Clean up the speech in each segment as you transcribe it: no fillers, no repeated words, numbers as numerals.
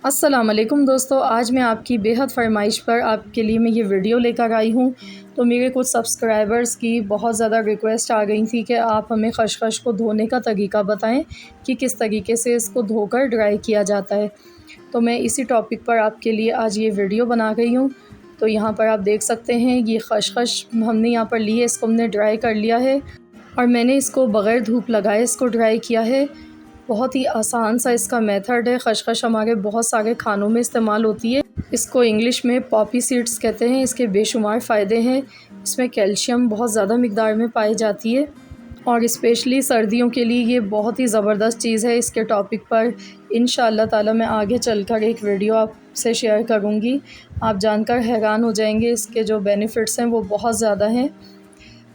अस्सलाम वालेकुम दोस्तों, आज मैं आपकी बेहद फ़रमाइश पर आपके लिए मैं ये वीडियो लेकर आई हूँ। तो मेरे कुछ सब्सक्राइबर्स की बहुत ज़्यादा रिक्वेस्ट आ गई थी कि आप हमें खशखश को धोने का तरीका बताएं कि किस तरीके से इसको धोकर ड्राई किया जाता है। तो मैं इसी टॉपिक पर आपके लिए आज ये वीडियो बना गई हूँ। तो यहाँ पर आप देख सकते हैं ये खशखश हमने यहाँ पर ली है, इसको हमने ड्राई कर लिया है और मैंने इसको बग़ैर धूप लगाए इसको ड्राई किया है। बहुत ही आसान सा इसका मेथड है। खशखश हमारे बहुत सारे खानों में इस्तेमाल होती है। इसको इंग्लिश में पॉपी सीड्स कहते हैं। इसके बेशुमार फ़ायदे हैं। इसमें कैल्शियम बहुत ज़्यादा मिक़दार में पाई जाती है और स्पेशली सर्दियों के लिए ये बहुत ही ज़बरदस्त चीज़ है। इसके टॉपिक पर इंशाअल्लाह ताला मैं आगे चलकर एक वीडियो आपसे शेयर करूँगी। आप जानकर हैरान हो जाएंगे, इसके जो बेनिफिट्स हैं वो बहुत ज़्यादा हैं।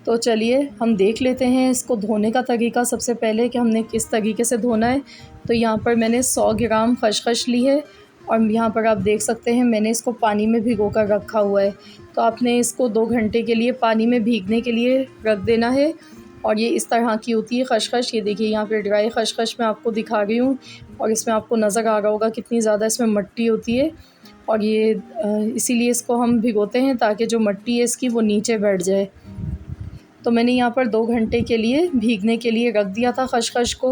तो चलिए हम देख लेते हैं इसको धोने का तरीका सबसे पहले कि हमने किस तरीके से धोना है। तो यहाँ पर मैंने 100 ग्राम खशखश ली है और यहाँ पर आप देख सकते हैं मैंने इसको पानी में भिगो कर रखा हुआ है। तो आपने इसको 2 घंटे के लिए पानी में भीगने के लिए रख देना है और ये इस तरह की होती है खशखश। ये देखिए यहाँ पे ड्राई खशखश मैं आपको दिखा रही हूँ और इसमें आपको नज़र आ रहा होगा कितनी ज़्यादा इसमें मिट्टी होती है और ये इसीलिए इसको हम भिगोते हैं ताकि जो मिट्टी है इसकी वो नीचे बैठ जाए। तो मैंने यहाँ पर 2 घंटे के लिए भीगने के लिए रख दिया था खशखश को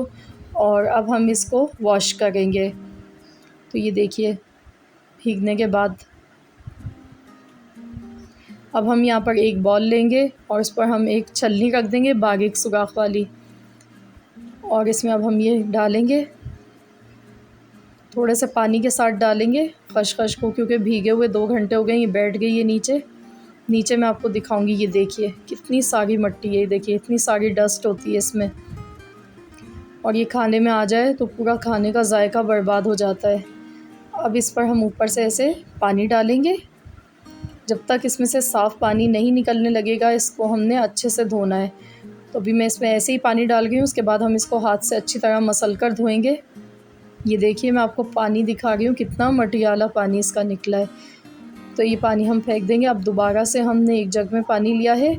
और अब हम इसको वॉश करेंगे। तो ये देखिए भीगने के बाद अब हम यहाँ पर एक बॉल लेंगे और उस पर हम एक छलनी रख देंगे बारीक सुराख वाली और इसमें अब हम ये डालेंगे, थोड़े से पानी के साथ डालेंगे खशखश को क्योंकि भीगे हुए 2 घंटे हो गए, ये बैठ गई है नीचे। नीचे मैं आपको दिखाऊंगी, ये देखिए कितनी सारी मिट्टी है, ये देखिए इतनी सारी डस्ट होती है इसमें और ये खाने में आ जाए तो पूरा खाने का जायका बर्बाद हो जाता है। अब इस पर हम ऊपर से ऐसे पानी डालेंगे। जब तक इसमें से साफ़ पानी नहीं निकलने लगेगा इसको हमने अच्छे से धोना है। तो अभी मैं इसमें ऐसे ही पानी डाल गई हूँ, उसके बाद हम इसको हाथ से अच्छी तरह मसल कर धोएंगे। ये देखिए मैं आपको पानी दिखा रही हूँ, कितना मटियाला पानी इसका निकला है। तो ये पानी हम फेंक देंगे। अब दोबारा से हमने एक जग में पानी लिया है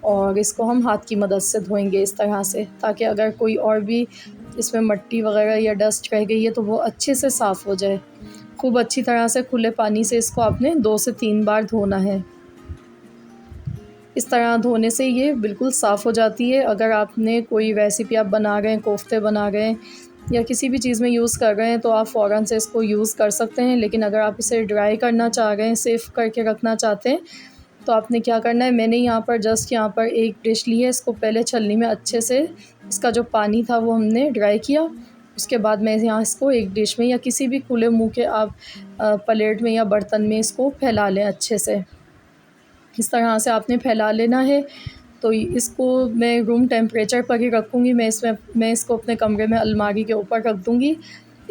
और इसको हम हाथ की मदद से धोएंगे इस तरह से, ताकि अगर कोई और भी इसमें मिट्टी वगैरह या डस्ट रह गई है तो वो अच्छे से साफ़ हो जाए। खूब अच्छी तरह से खुले पानी से इसको आपने 2 से 3 बार धोना है। इस तरह धोने से ये बिल्कुल साफ़ हो जाती है। अगर आपने कोई रेसिपी आप बना रहे हैं, कोफ्ते बना रहे हैं या किसी भी चीज़ में यूज़ कर रहे हैं तो आप फ़ौरन से इसको यूज़ कर सकते हैं। लेकिन अगर आप इसे ड्राई करना चाह रहे हैं, सेफ़ करके रखना चाहते हैं तो आपने क्या करना है, मैंने यहाँ पर जस्ट यहाँ पर एक डिश ली है, इसको पहले छलनी में अच्छे से इसका जो पानी था वो हमने ड्राई किया। उसके बाद मैं यहाँ इसको एक डिश में या किसी भी खुले मुँह के आप प्लेट में या बर्तन में इसको फैला लें अच्छे से। इस तरह से आपने फैला लेना है। तो इसको मैं रूम टेम्परेचर पर ही रखूँगी। मैं इसको अपने कमरे में अलमारी के ऊपर रख दूँगी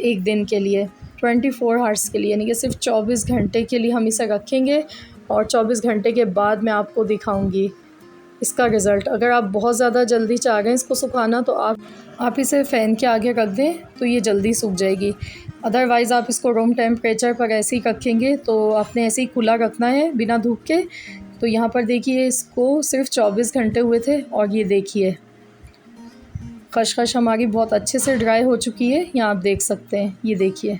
1 दिन के लिए, 24 आवर्स के लिए, यानी कि सिर्फ 24 घंटे के लिए हम इसे रखेंगे और 24 घंटे के बाद मैं आपको दिखाऊँगी इसका रिज़ल्ट। अगर आप बहुत ज़्यादा जल्दी चाह रहे हैं इसको सुखाना तो आप इसे फ़ैन के आगे रख दें तो ये जल्दी सूख जाएगी। अदरवाइज़ आप इसको रूम टेम्परेचर पर ऐसे ही रखेंगे तो आपने ऐसे ही खुला रखना है बिना धूप के। तो यहाँ पर देखिए इसको सिर्फ 24 घंटे हुए थे और ये देखिए खशखश हमारी बहुत अच्छे से ड्राई हो चुकी है। यहाँ आप देख सकते हैं, ये देखिए।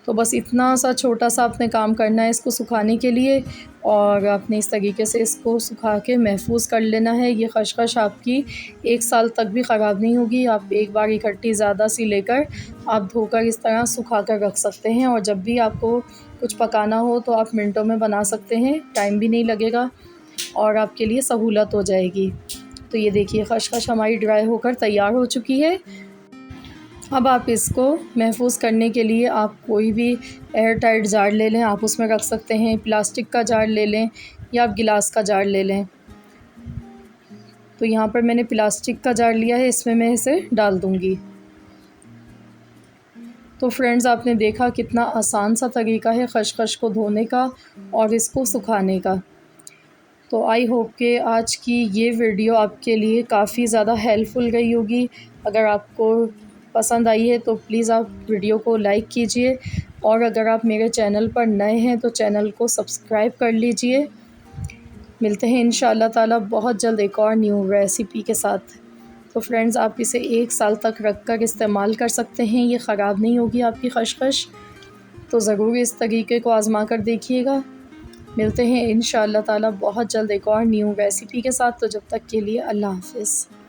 तो बस इतना सा छोटा सा आपने काम करना है इसको सुखाने के लिए और आपने इस तरीके से इसको सुखा के महफूज कर लेना है। ये खशखश आपकी 1 साल तक भी ख़राब नहीं होगी। आप एक बार इकट्ठी ज़्यादा सी लेकर आप धोकर इस तरह सुखा कर रख सकते हैं और जब भी आपको कुछ पकाना हो तो आप मिनटों में बना सकते हैं, टाइम भी नहीं लगेगा और आपके लिए सहूलत हो जाएगी। तो ये देखिए खशखश हमारी ड्राई होकर तैयार हो चुकी है। अब आप इसको महफूज़ करने के लिए आप कोई भी एयर टाइट जार ले लें, आप उसमें रख सकते हैं। प्लास्टिक का जार ले लें या आप गिलास का जार ले लें। तो यहाँ पर मैंने प्लास्टिक का जार लिया है, इसमें मैं इसे डाल दूँगी। तो फ्रेंड्स आपने देखा कितना आसान सा तरीका है खशखश को धोने का और इसको सुखाने का। तो आई होप कि आज की ये वीडियो आपके लिए काफ़ी ज़्यादा हेल्पफुल रही होगी। अगर आपको पसंद आई है तो प्लीज़ आप वीडियो को लाइक कीजिए और अगर आप मेरे चैनल पर नए हैं तो चैनल को सब्सक्राइब कर लीजिए। मिलते हैं इंशाअल्लाह ताला बहुत जल्द एक और न्यू रेसिपी के साथ। तो फ्रेंड्स आप इसे 1 साल तक रख कर इस्तेमाल कर सकते हैं, ये ख़राब नहीं होगी आपकी खशखश। तो ज़रूर इस तरीके को आज़मा कर देखिएगा। मिलते हैं इंशाअल्लाह ताला बहुत जल्द एक और न्यू रेसिपी के साथ, तो जब तक के लिए अल्लाह हाफ़िज़।